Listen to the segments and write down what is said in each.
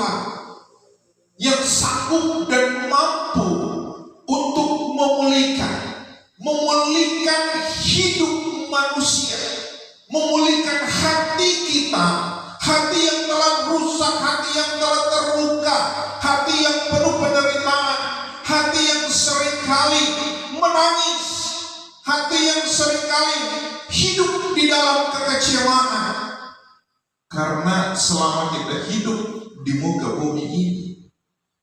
Allah yang sanggup dan mampu untuk memulihkan hidup manusia, memulihkan hati kita, hati yang telah rusak, hati yang telah terluka, hati yang penuh penderitaan, hati yang seringkali menangis, hati yang seringkali hidup di dalam kekecewaan. Karena selama kita hidup di muka bumi ini,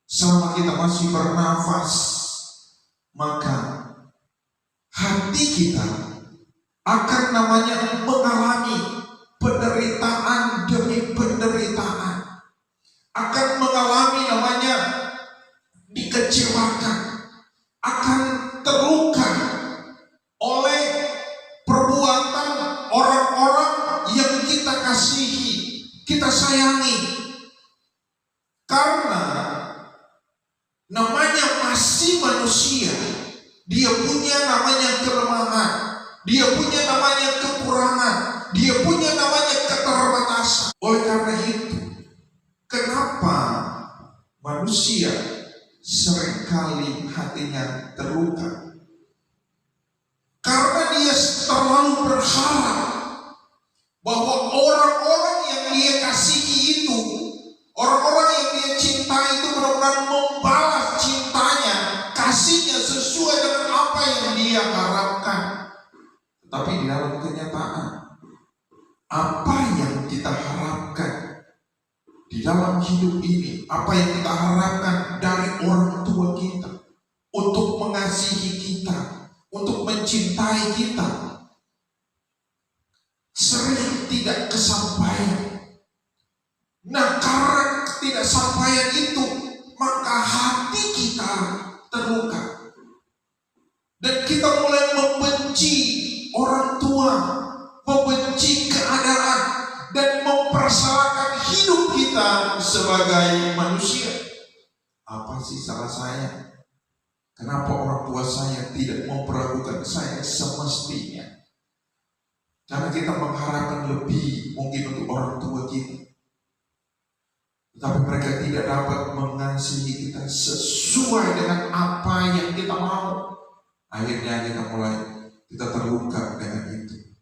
selama kita masih bernafas, maka hati kita akan namanya mengalami penderitaan demi penderitaan, akan mengalami namanya dikecewakan, akan terluka oleh perbuatan orang-orang yang kita kasihi, kita sayangi. Karena namanya masih manusia, dia punya namanya kelemahan, dia punya namanya kekurangan, dia punya namanya keterbatasan. Oleh karena itu, kenapa manusia seringkali hatinya terluka? Karena dia terlalu berharap bahwa orang-orang yang dia kasihi itu, orang-orang yang dia cintai itu benar-benar membalas cintanya, kasihnya sesuai dengan apa yang dia harapkan. Tetapi di dalam kenyataan, apa yang kita harapkan di dalam hidup ini, apa yang kita harapkan dari orang tua kita untuk mengasihi kita, untuk mencintai kita, sering tidak kesampaian. Nah, karena ketidaksampaian itu, maka hati kita terluka. Dan kita mulai membenci orang tua, membenci keadaan, dan mempersalahkan hidup kita sebagai manusia. Apa sih salah saya? Kenapa orang tua saya tidak memperlakukan saya semestinya? Karena kita mengharapkan lebih mungkin untuk orang tua kita, tetapi mereka tidak dapat mengasihi kita sesuai dengan apa yang kita mau. Akhirnya kita terluka dengan itu.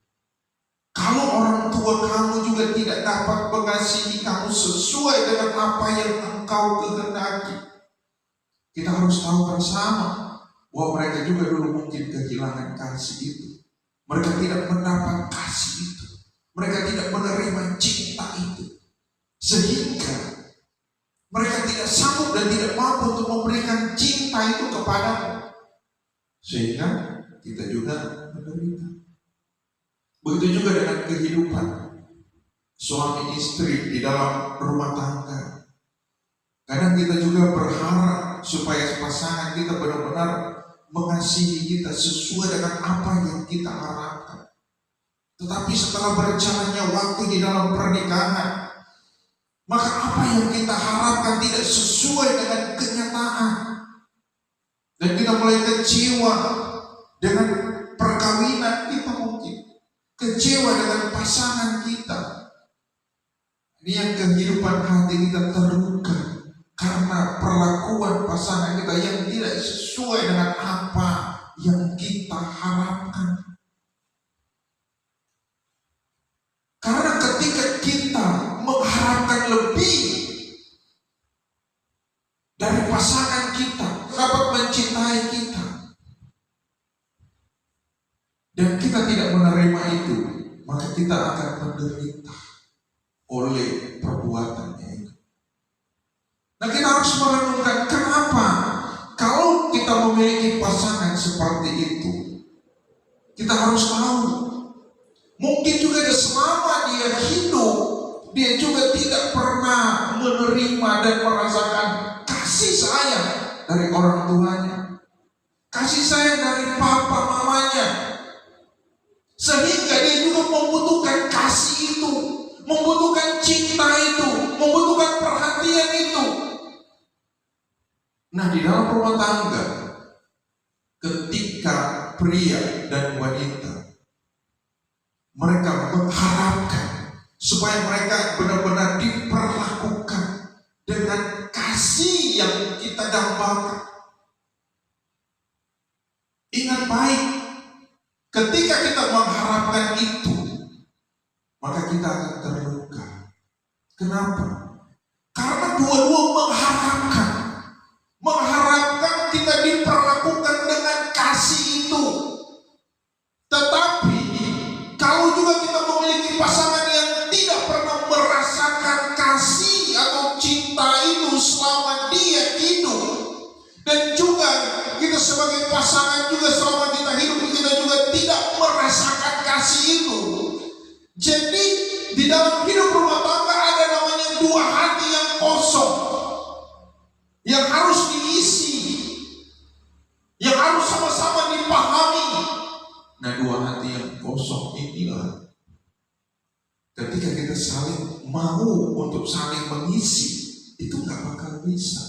Kalau orang tua kamu juga tidak dapat mengasihi kamu sesuai dengan apa yang engkau kehendaki, kita harus tahu bersama bahwa mereka juga dulu mungkin kehilangan kasih itu. Mereka tidak mendapat kasih itu, mereka tidak menerima cinta itu, sehingga mereka tidak sanggup dan tidak mampu untuk memberikan cinta itu kepadamu, sehingga kita juga menderita. Begitu juga dengan kehidupan suami istri di dalam rumah tangga. Kadang kita juga berharap supaya pasangan kita benar-benar mengasihi kita sesuai dengan apa yang kita harapkan. Tetapi setelah berjalannya waktu di dalam pernikahan, maka apa yang kita harapkan tidak sesuai dengan kenyataan. Dan kita mulai kecewa dengan perkawinan kita mungkin. Kecewa dengan pasangan kita. Ini yang kehidupan hati kita terluka karena perlakuan pasangan kita yang tidak sesuai dengan apa yang kita harapkan. Karena ketika kita mengharapkan lebih dari pasangan kita, dapat mencintai kita, dan kita tidak menerima itu, maka kita akan menderita oleh perbuatannya itu. Nah, kita harus merenungkan kenapa kalau kita memiliki pasangan seperti itu, kita harus tahu mungkin juga selama dia hidup, dia juga tidak pernah menerima dan merasakan kasih sayang dari orang tuanya, kasih sayang dari papa mamanya, sehingga dia juga membutuhkan kasih itu, membutuhkan cinta itu, membutuhkan perhatian itu. Nah, di dalam rumah tangga, ketika pria dan wanita mereka mengharapkan supaya mereka benar-benar diperlakukan dengan dambakan. Ingat baik, ketika kita mengharapkan itu, maka kita akan terluka. Kenapa? Karena dua-dua mengharapkan. Mengharapkan kita diperlakukan dengan kasih itu. Tetapi kalau juga kita memiliki pasangan yang tidak pernah merasakan kasih atau cinta itu selama dia hidup, dan juga kita sebagai pasangan juga selama kita hidup kita juga tidak merasakan kasih itu. Jadi di dalam hidup rumah tangga ada namanya dua hati yang kosong, yang harus diisi, yang harus sama-sama dipahami. Nah, dua hati yang kosong inilah ketika kita saling mau untuk saling mengisi, itu gak bakal bisa.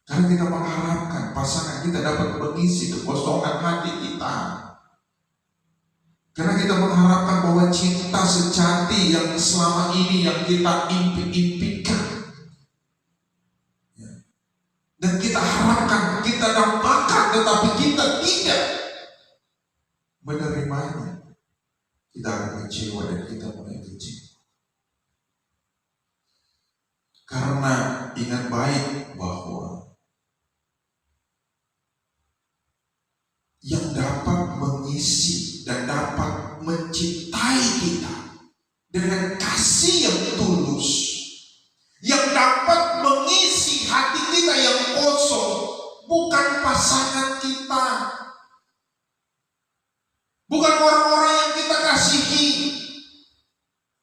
Karena kita mengharapkan pasangan kita dapat mengisi kekosongan hati kita. Karena kita mengharapkan bahwa cinta sejati yang selama ini yang kita impikan, dan kita harapkan, kita dambakan, tetapi kita tidak menerimanya, kita akan kecewa dan kita mulai kecewa. Karena ingat baik bahwa yang dapat mengisi dan dapat mencintai kita dengan kasih yang tulus, yang dapat mengisi hati kita yang kosong, bukan pasangan kita, bukan orang-orang yang kita kasihi,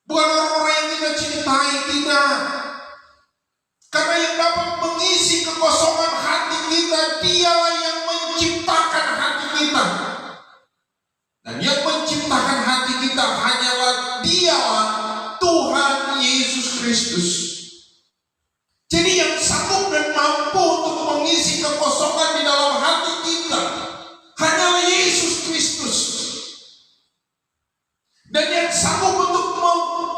bukan orang-orang yang kita cintai, tidak. Karena yang dapat mengisi kekosongan hati kita, dialah yang menciptakan hati kita. Dan yang menciptakan hati kita hanyalah dialah Tuhan Yesus Kristus. Jadi yang sanggup dan mampu untuk mengisi kekosongan di dalam hati kita hanyalah Yesus Kristus. Dan yang sanggup untuk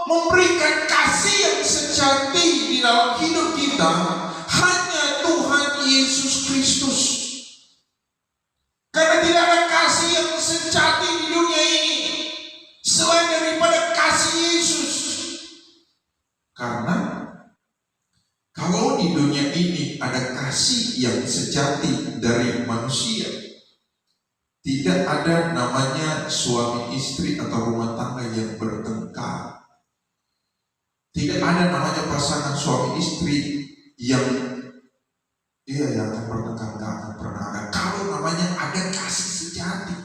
memberikan kasih yang sejati di dalam hidup kita hanya Tuhan Yesus Kristus. Karena tidak ada kasih yang sejati di dunia ini selain daripada kasih Yesus. Karena kalau di dunia ini ada kasih yang sejati dari manusia, tidak ada namanya suami istri atau rumah tangga yang bertengkar. Tidak ada namanya pasangan suami istri yang akan bertengkar, gak akan pernah ada. Kalau namanya ada kasih sejati.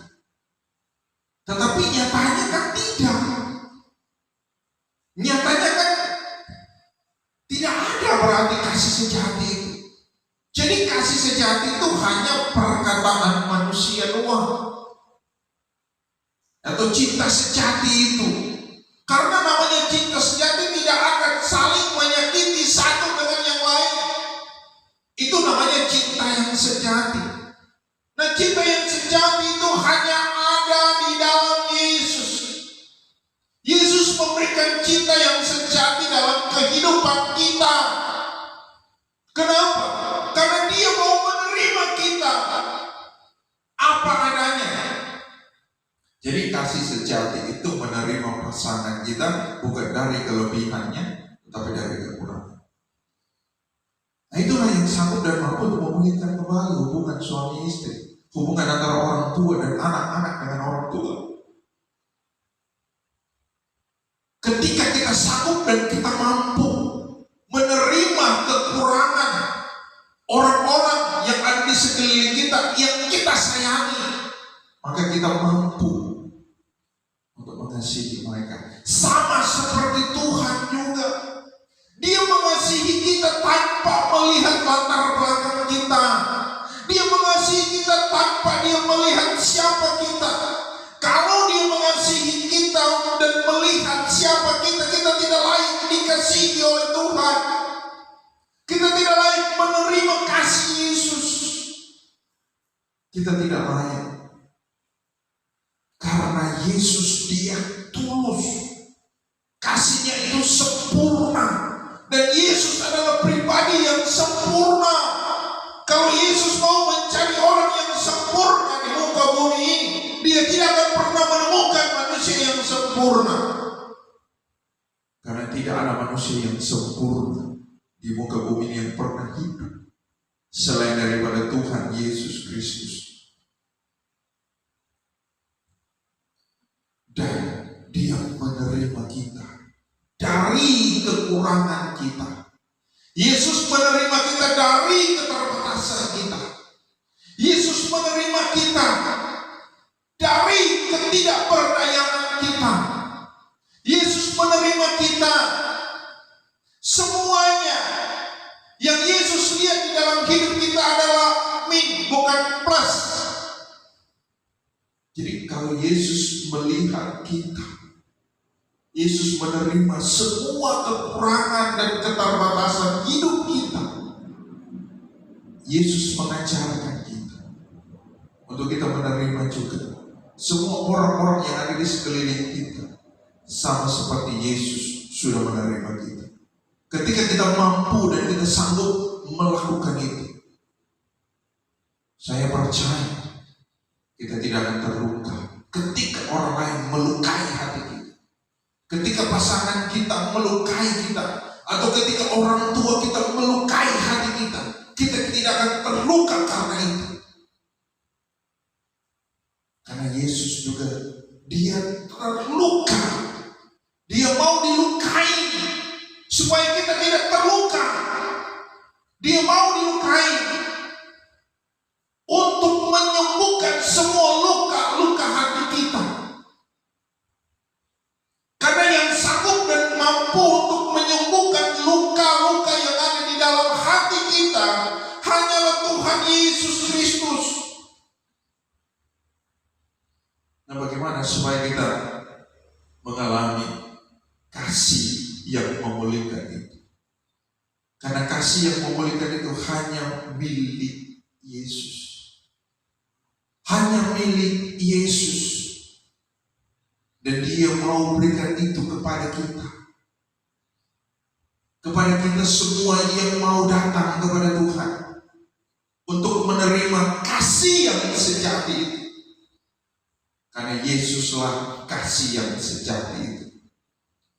Tetapi nyatanya kan tidak. Nyatanya kan tidak ada berarti kasih sejati itu. Jadi kasih sejati itu hanya perkataan manusia doang. Atau cinta sejati itu. Karena namanya cinta sejati tidak akan saling menyakiti satu dengan yang lain. Itu namanya cinta yang sejati. Nah, cinta yang sejati itu hanya ada di dalam Yesus. Yesus memberikan cinta yang sejati dalam kehidupan kita. Kenapa? Karena Dia mau menerima kita apa adanya. Jadi kasih sejati itu menerima pasangan kita bukan dari kelebihannya, tetapi dari kekurangan. Nah, itulah yang sanggup dan mampu untuk memulihkan kembali hubungan suami istri, hubungan antara orang tua dan anak-anak dengan orang tua. Ketika kita sanggup dan kita mampu menerima kekurangan orang-orang yang ada di sekeliling kita, yang kita sayangi, maka kita mampu untuk mengasihi mereka. Sama seperti Tuhan juga, Dia mengasihi kita tanpa melihat latar belakang kita. Dia mengasihi kita tanpa Dia melihat siapa kita. Kalau Dia mengasihi kita dan melihat siapa kita, kita tidak layak dikasihi oleh Tuhan. Kita tidak layak menerima kasih Yesus. Kita tidak layak. Karena Yesus Dia tulus. Kasihnya itu sempurna. Dan Yesus adalah pribadi yang sempurna. tidak ada manusia yang sempurna di muka bumi yang pernah hidup selain daripada Tuhan Yesus Kristus. Dan Dia menerima kita dari kekurangan kita. Yesus menerima kita dari keterbatasan kita. Yesus menerima kita dari ketidakberdayaan kita. Yesus menerima kita semuanya. Yang Yesus lihat di dalam hidup kita adalah min, bukan plus. Jadi kalau Yesus melihat kita, Yesus menerima semua kekurangan dan keterbatasan hidup kita. Yesus mengajarkan kita untuk kita menerima juga semua orang-orang yang ada di sekeliling kita, sama seperti Yesus sudah menerima kita. Ketika kita mampu dan kita sanggup melakukan itu, saya percaya kita tidak akan terluka ketika orang lain melukai hati kita, ketika pasangan kita melukai kita, atau ketika orang tua kita melukai hati kita. Kita tidak akan terluka karena itu, karena Yesus juga Dia terluka. Dia mau dilukai supaya kita tidak terluka. Dia mau dilukai untuk menyembuhkan semua luka-luka hati kita. Karena yang sanggup dan mampu untuk menyembuhkan luka-luka yang ada di dalam hati kita hanyalah Tuhan Yesus Kristus. Nah, bagaimana supaya kita mengalami kasih yang memulihkan itu? Karena kasih yang memulihkan itu hanya milik Yesus. Hanya milik Yesus. Dan Dia mau berikan itu kepada kita. Kepada kita semua yang mau datang kepada Tuhan untuk menerima kasih yang sejati itu. Karena Yesuslah kasih yang sejati itu.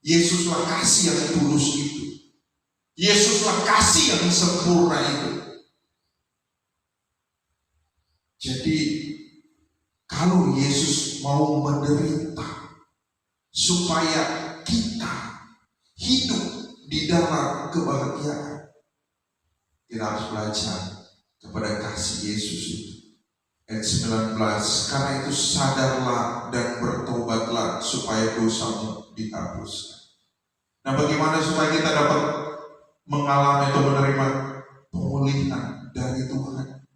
Yesuslah kasih yang tulus itu. Yesuslah kasih yang sempurna itu. Jadi kalau Yesus mau menderita supaya kita hidup di dalam kebahagiaan, kita harus belajar kepada kasih Yesus itu. Ayat 19, karena itu sadarlah dan bertobatlah supaya dosamu dihapuskan. Nah, bagaimana supaya kita dapat mengalami atau menerima pemulihan dari Tuhan?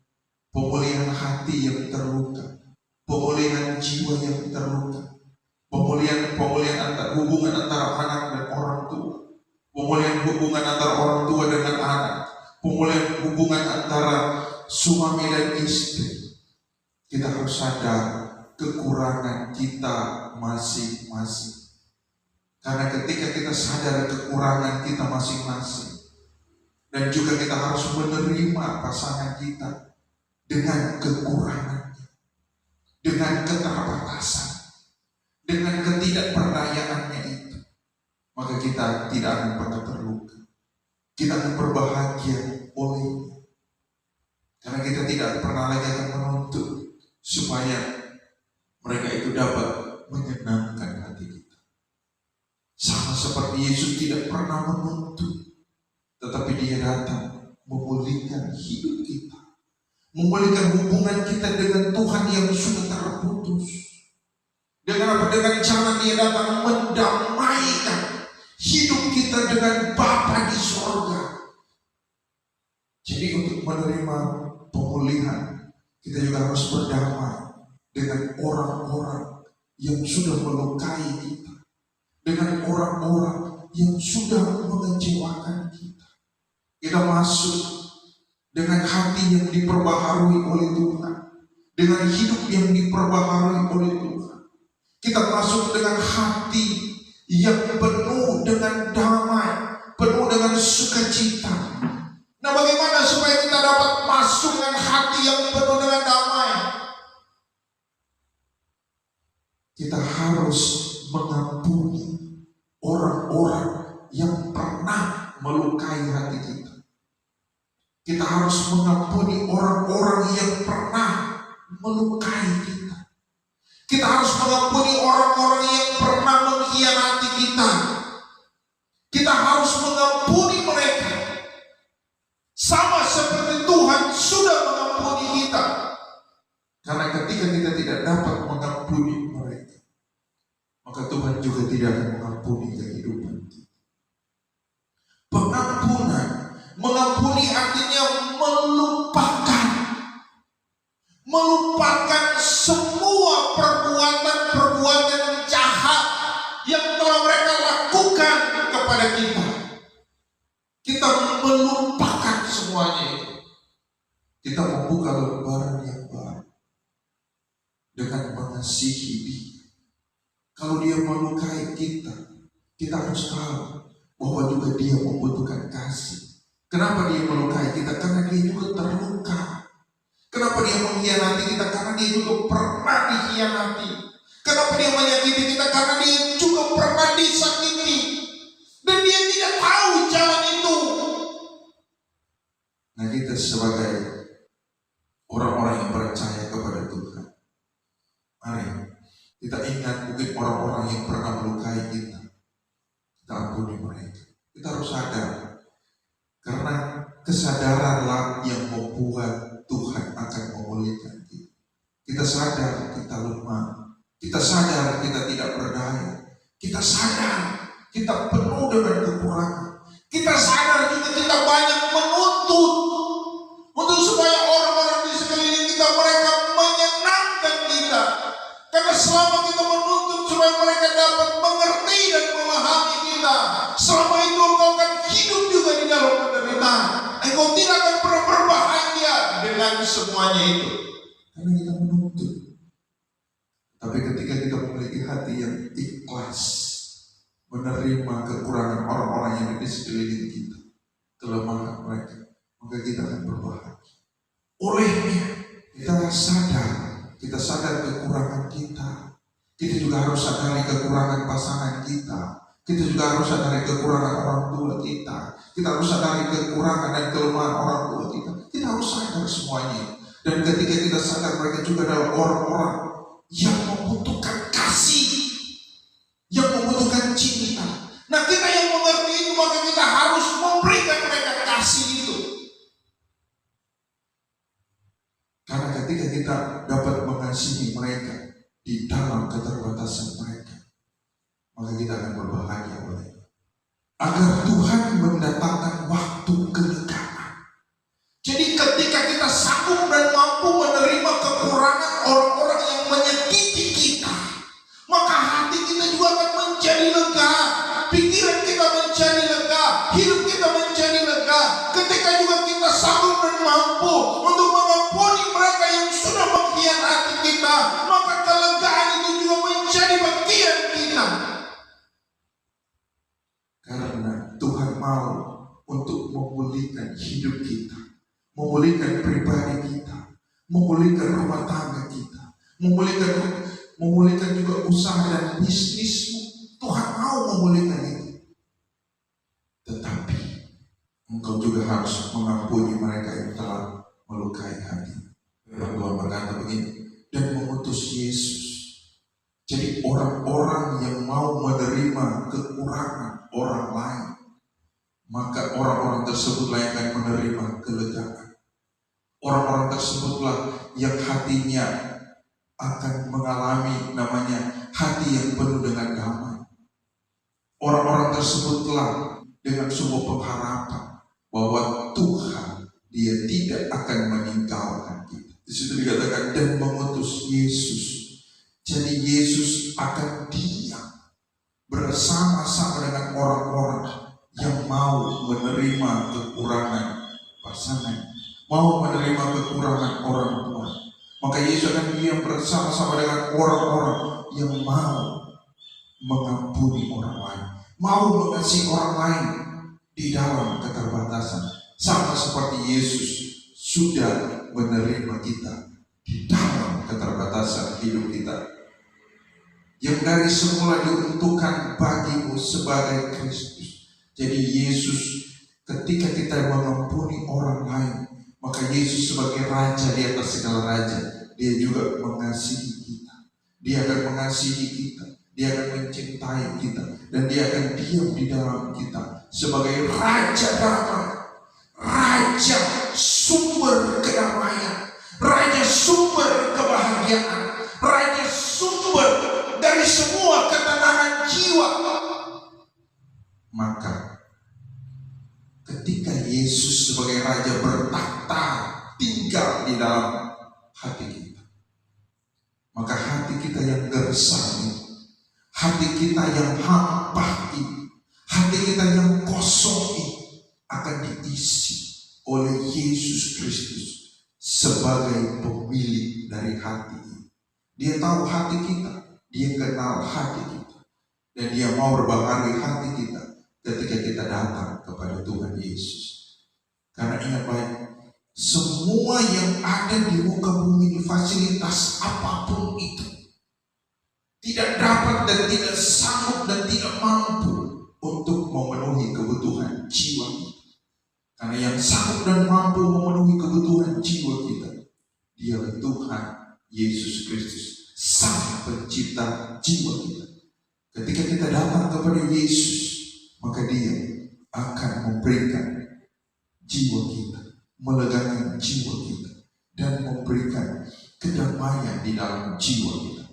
Pemulihan hati yang terluka, pemulihan jiwa yang terluka, pemulihan hubungan antara anak dan orang tua, pemulihan hubungan antara orang tua dengan anak, pemulihan hubungan antara suami dan istri. Kita harus sadar kekurangan kita masing-masing. Karena ketika kita sadar kekurangan kita masing-masing, dan juga kita harus menerima pasangan kita dengan kekurangannya, dengan keterbatasan, dengan ketidakberdayaannya itu, maka kita tidak akan pernah terluka. Kita akan berbahagia olehnya. Karena kita tidak pernah lagi akan menuntut supaya mereka itu dapat menyenangkan hati kita. Sama seperti Yesus tidak pernah menuntut, tetapi Dia datang memulihkan hidup kita, memulihkan hubungan kita dengan Tuhan yang sudah terputus. Dengan apa? Dengan cara Dia datang mendamaikan hidup kita dengan Bapa di sorga. Jadi untuk menerima pemulihan, kita juga harus berdamai dengan orang-orang yang sudah melukai kita, dengan orang-orang yang sudah mengecewakan kita. Kita masuk dengan hati yang diperbaharui oleh Tuhan, dengan hidup yang diperbaharui oleh Tuhan. Kita masuk dengan hati yang penuh dengan damai, penuh dengan sukacita. Nah, bagaimana supaya kita dapat masuk dengan hati yang penuh dengan damai? Kita harus mengampuni orang-orang melukai hati kita. Kita harus mengampuni orang-orang yang pernah melukai kita. Kita harus mengampuni orang-orang yang pernah mengkhianati kita. Kita harus mengampuni mereka. Sama seperti Tuhan sudah mengampuni kita. Karena ketika kita tidak dapat mengampuni mereka, maka Tuhan juga tidak akan mengampuni kehidupan kita. Pengampunan, mengampuni artinya melupakan. Melupakan semua perbuatan-perbuatan jahat yang telah mereka lakukan kepada kita. Kita melupakan semuanya itu. Kita membuka lembaran yang baru dengan mengasihi dia. Kalau dia melukai kita, kita harus tahu bahwa juga dia membutuhkan kasih. Kenapa dia melukai kita? Karena dia juga terluka. Kenapa dia mengkhianati kita? Karena dia juga pernah dikhianati. Kenapa dia menyakiti kita? Karena dia juga pernah disakiti. Dan dia tidak tahu jalan itu. Nah, kita sebagai orang-orang yang percaya kepada Tuhan, mari kita ingat mungkin orang-orang yang pernah melukai kita. Kita ampuni mereka. Kita harus sadar. Karena kesadaranlah yang membuat Tuhan akan memulihkan kita. Kita sadar kita lemah. Kita sadar kita tidak berdaya. Kita sadar kita penuh dengan kekurangan. Kita sadar juga kita banyak menuntut untuk supaya orang-orang di sekeliling kita mereka menyenangkan kita. Karena selama kita menuntut supaya mereka dapat mengerti dan memahami kita, selama itu engkau akan hidup juga di dalam penderitaan. Engkau tidak akan pernah berbahagia dengan semuanya itu. Karena kita menuntut. Tapi ketika kita memiliki hati yang ikhlas, menerima kekurangan orang-orang yang di sekeliling kita, kelemahan mereka, maka kita akan berbahagia. Olehnya kita sadar kekurangan kita. Kita juga harus sadari kekurangan pasangan kita. Kita juga harus sadari kekurangan orang tua kita. Kita harus sadari kekurangan dan kelemahan orang tua kita. Kita harus sadar semuanya. Dan ketika kita sadar mereka juga adalah orang-orang yang membutuhkan kasih, yang membutuhkan cinta. Nah, kita yang mengerti itu, maka kita harus memberikan mereka kasih itu. Karena ketika kita dapat mengasihi mereka di dalam keterbatasan mereka, maka kita akan berbahagia olehnya. Agar Tuhan mendatangkan waktu kelegaan. Jadi ketika kita sanggup dan mampu menerima kekurangan orang-orang yang menyakiti kita, maka hati kita juga akan menjadi lega, pikiran kita menjadi lega, hidup kita menjadi lega. Ketika juga kita sanggup dan mampu untuk mengampuni mereka yang sudah mengkhianati kita, maka kelegaan itu juga menjadi bagian kita. Karena Tuhan mau untuk memulihkan hidup kita, memulihkan pribadi kita, memulihkan rumah tangga kita, memulihkan juga usaha dan bisnismu. Tuhan mau memulihkan itu. Tetapi engkau juga harus mengampuni mereka yang telah melukai hati. Tuhan berkata begini, dan mengutus Yesus. Jadi orang-orang yang mau menerima kekurangan orang lain, maka orang-orang tersebutlah yang akan menerima kelegaan. Orang-orang tersebutlah yang hatinya akan mengalami namanya hati yang penuh dengan damai. Orang-orang tersebutlah dengan sebuah pengharapan bahwa Tuhan dia tidak akan meninggalkan kita. Di situ dikatakan dan mengutus Yesus. Jadi Yesus akan diam bersama-sama dengan orang-orang yang mau menerima kekurangan pasangan, mau menerima kekurangan orang tua. Maka Yesus akan diam bersama-sama dengan orang-orang yang mau mengampuni orang lain, mau mengasihi orang lain di dalam keterbatasan, sama seperti Yesus sudah menerima kita di dalam keterbatasan hidup kita yang dari semula diuntukkan bagimu sebagai Kristus. Jadi Yesus ketika kita mengampuni orang lain, maka Yesus sebagai Raja di atas segala raja, dia juga mengasihi kita. Dia akan mengasihi kita, dia akan mencintai kita, dan dia akan diam di dalam kita sebagai Raja damai, Raja sumber kedamaian, Raja sumber kebahagiaan, Raja sumber dari semua ketenangan jiwa. Maka ketika Yesus sebagai Raja bertahta tinggal di dalam hati kita, maka hati kita yang gersang ini, hati kita yang hampa ini, hati kita yang kosong ini akan diisi oleh Yesus Kristus sebagai pemilik dari hati ini. Dia tahu hati kita, dia kenal hati kita, dan dia mau berbahagia hati kita ketika kita datang kepada Tuhan Yesus. Karena ingat baik, semua yang ada di muka bumi ini, fasilitas apapun itu, tidak dapat dan tidak sanggup dan tidak mampu untuk memenuhi kebutuhan jiwa kita. Karena yang sanggup dan mampu memenuhi kebutuhan jiwa kita, dialah Tuhan Yesus Kristus, Sang Pencipta jiwa kita. Ketika kita datang kepada Yesus, maka dia akan memberikan jiwa kita, melegakan jiwa kita, dan memberikan kedamaian di dalam jiwa kita.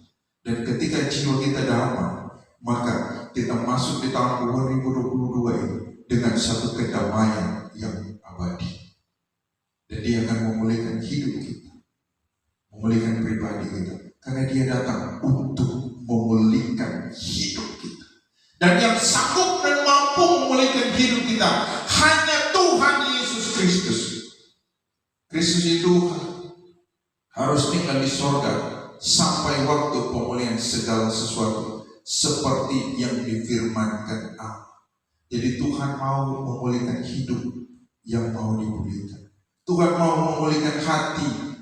Dan ketika jiwa kita damai, maka kita masuk di tahun 2022 ini dengan satu kedamaian yang abadi. Dan dia akan memulihkan hidup kita, memulihkan pribadi kita, karena dia datang untuk memulihkan hidup kita. Dan yang sanggup dan mampu memulihkan hidup kita hanya Tuhan Yesus Kristus. Kristus itu harus tinggal di sorga sampai waktu pemulihan segala sesuatu seperti yang difirmankan Allah. Jadi Tuhan mau memulihkan hidup yang mau dipulihkan. Tuhan mau memulihkan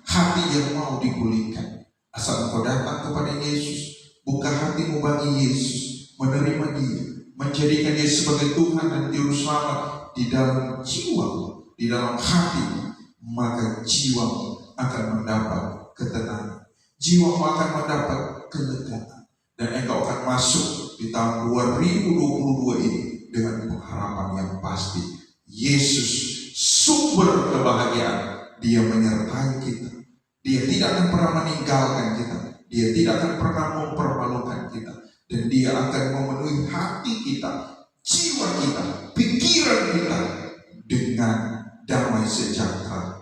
hati yang mau dipulihkan. Asal engkau datang kepada Yesus, buka hatimu bagi Yesus, menerima dia, menjadikan dia sebagai Tuhan dan Juru Selamat di dalam jiwamu, di dalam hatimu, maka jiwamu akan mendapat ketenangan, jiwamu akan mendapat kelegaan, dan engkau akan masuk di tahun 2022 ini dengan pengharapan yang pasti. Yesus sumber kebahagiaan, dia menyertai kita, dia tidak akan pernah meninggalkan kita, dia tidak akan pernah mempermalukan kita, dan dia akan memenuhi hati kita, jiwa kita, pikiran kita dengan damai sejahtera